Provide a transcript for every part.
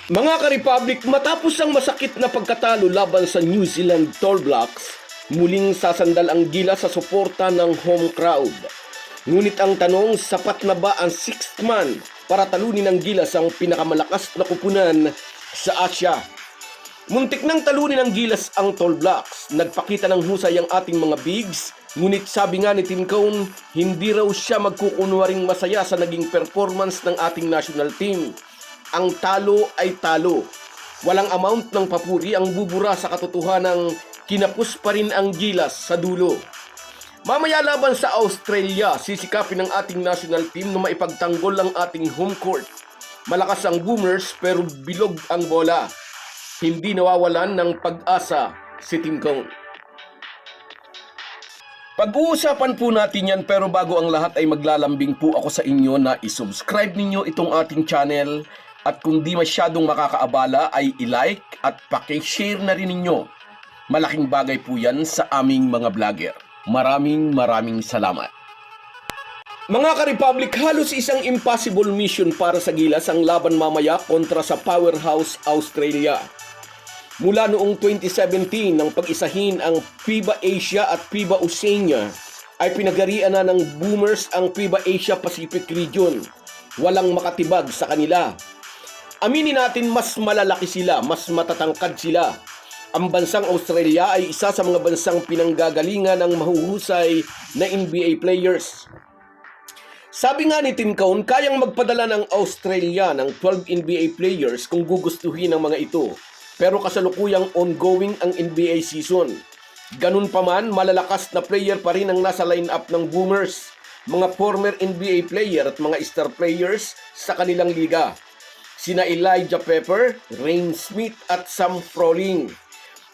Mga ka-Republic, matapos ang masakit na pagkatalo laban sa New Zealand All Blacks, muling sasandal ang Gilas sa suporta ng home crowd. Ngunit ang tanong, sapat na ba ang sixth man para talunin ng Gilas ang pinakamalakas na kupunan sa Asia? Muntik nang talunin ng Gilas ang All Blacks. Nagpakita ng husay ang ating mga bigs, ngunit sabi nga ni Tim Cone, hindi raw siya magkukunwaring masaya sa naging performance ng ating national team. Ang talo ay talo. Walang amount ng papuri ang bubura sa katotohanang kinapos pa rin ang Gilas sa dulo. Mamaya laban sa Australia, sisikapin ng ating national team na maipagtanggol ang ating home court. Malakas ang Boomers pero bilog ang bola. Hindi nawawalan ng pag-asa si Tim Cone. Pag-uusapan po natin yan, pero bago ang lahat ay maglalambing po ako sa inyo na isubscribe ninyo itong ating channel. At kung di masyadong makakaabala ay i-like at paki-share na rin ninyo. Malaking bagay po yan sa aming mga vlogger. Maraming salamat. Mga ka-Republic, halos isang impossible mission para sa Gilas ang laban mamaya kontra sa powerhouse Australia. Mula noong 2017 nang pag-isahin ang FIBA Asia at FIBA Oceania, ay pinagarian na ng Boomers ang FIBA Asia Pacific Region. Walang makatibag sa kanila. Aminin natin, mas malalaki sila, mas matatangkad sila. Ang bansang Australia ay isa sa mga bansang pinanggagalingan ng mahuhusay na NBA players. Sabi nga ni Tim Cone, kayang magpadala ng Australia ng 12 NBA players kung gugustuhin ng mga ito. Pero kasalukuyang ongoing ang NBA season. Ganun pa man, malalakas na player pa rin ang nasa lineup ng Boomers. Mga former NBA player at mga star players sa kanilang liga. Sina Elijah Pepper, Rain Smith at Sam Froling.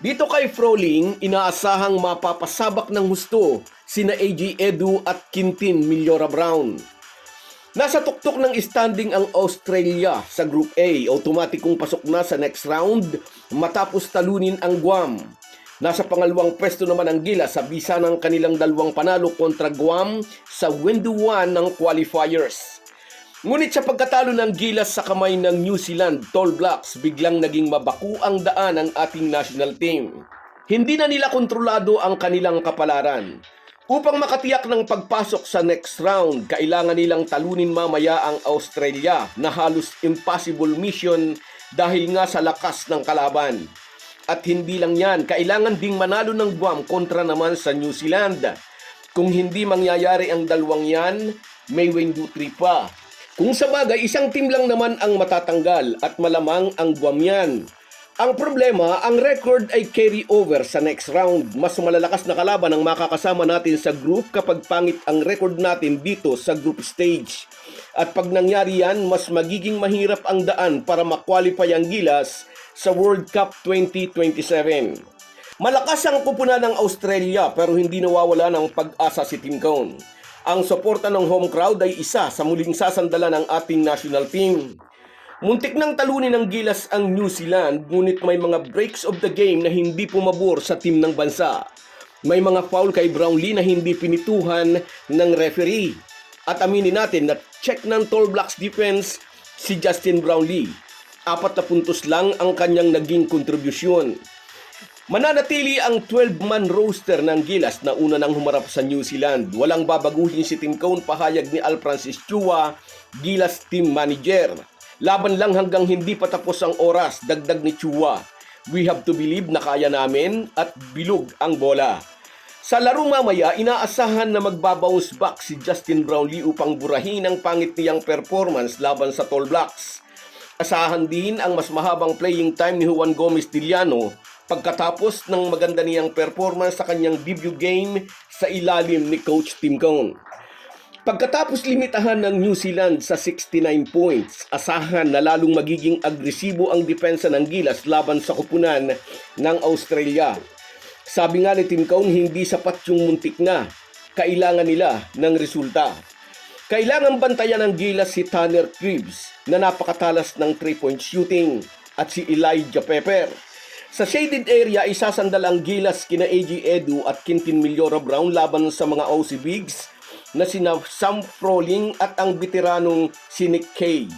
Dito kay Froling, inaasahang mapapasabak ng husto sina AJ Edu at Quintin Millora Brown. Nasa tuktok ng standing ang Australia sa Group A, automatikong pasok na sa next round matapos talunin ang Guam. Nasa pangalawang pwesto naman ang Gilas sa bisa ng kanilang dalawang panalo kontra Guam sa window 1 ng qualifiers. Ngunit sa pagkatalo ng Gilas sa kamay ng New Zealand All Blacks, biglang naging mabaku ang daan ng ating national team. Hindi na nila kontrolado ang kanilang kapalaran. Upang makatiyak ng pagpasok sa next round, kailangan nilang talunin mamaya ang Australia na halos impossible mission dahil nga sa lakas ng kalaban. At hindi lang yan, kailangan ding manalo ng Guam kontra naman sa New Zealand. Kung hindi mangyayari ang dalawang yan, may window 3 pa. Kung sa bagay, isang team lang naman ang matatanggal at malamang ang Guam yan. Ang problema, ang record ay carry over sa next round. Mas malalakas na kalaban ang makakasama natin sa group kapag pangit ang record natin dito sa group stage. At pag nangyari yan, mas magiging mahirap ang daan para ma-qualify ang Gilas sa World Cup 2027. Malakas ang kupunan ng Australia pero hindi nawawala ng pag-asa si Tim Cone. Ang suporta ng home crowd ay isa sa muling sasandalan ng ating national team. Muntik nang talunin ng Gilas ang New Zealand, ngunit may mga breaks of the game na hindi pumabor sa team ng bansa. May mga foul kay Brownlee na hindi pinituhan ng referee. At aminin natin na check ng All Blacks defense si Justin Brownlee. 4 na puntos lang ang kanyang naging kontribusyon. Mananatili ang 12-man roster ng Gilas na una nang humarap sa New Zealand. Walang babaguhin si Tim Cone, pahayag ni Al Francis Chua, Gilas team manager. Laban lang hanggang hindi pa tapos ang oras, dagdag ni Chua. We have to believe na kaya namin at bilog ang bola. Sa laro mamaya, inaasahan na magbabounce back si Justin Brownlee upang burahin ang pangit niyang performance laban sa All Blacks. Asahan din ang mas mahabang playing time ni Juan Gomez Diliano pagkatapos ng maganda niyang performance sa kanyang debut game sa ilalim ni Coach Tim Cone. Pagkatapos limitahan ng New Zealand sa 69 points, asahan na lalong magiging agresibo ang depensa ng Gilas laban sa kupunan ng Australia. Sabi nga ni Tim Cone, hindi sapat yung muntik na. Kailangan nila ng resulta. Kailangan bantayan ng Gilas si Tanner Cribbs na napakatalas ng 3-point shooting at si Elijah Pepper. Sa shaded area, isasandal ang Gilas kina AJ Edu at Quintin Millora Brown laban sa mga Aussie Bigs na sina Sam Froling at ang veteranong si Nick Kay.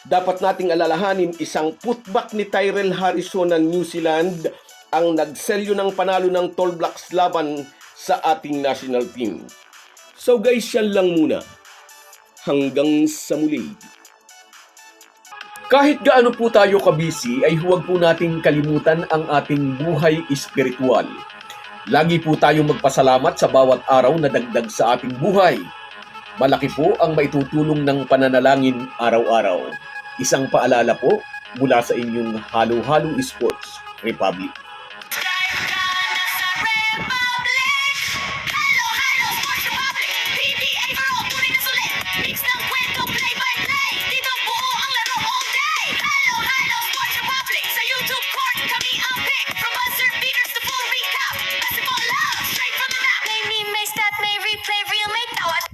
Dapat nating alalahanin, isang putback ni Tyrell Harrison ng New Zealand ang nagselyo ng panalo ng Tall Blacks laban sa ating national team. So guys, yan lang muna. Hanggang sa muli. Kahit gaano po tayo kabisi, ay huwag po nating kalimutan ang ating buhay espiritual. Lagi po tayong magpasalamat sa bawat araw na dagdag sa ating buhay. Malaki po ang maitutulong ng pananalangin araw-araw. Isang paalala po mula sa inyong Halo-Halo Sports Republic. May meme, may stat, may replay, real, may tawad.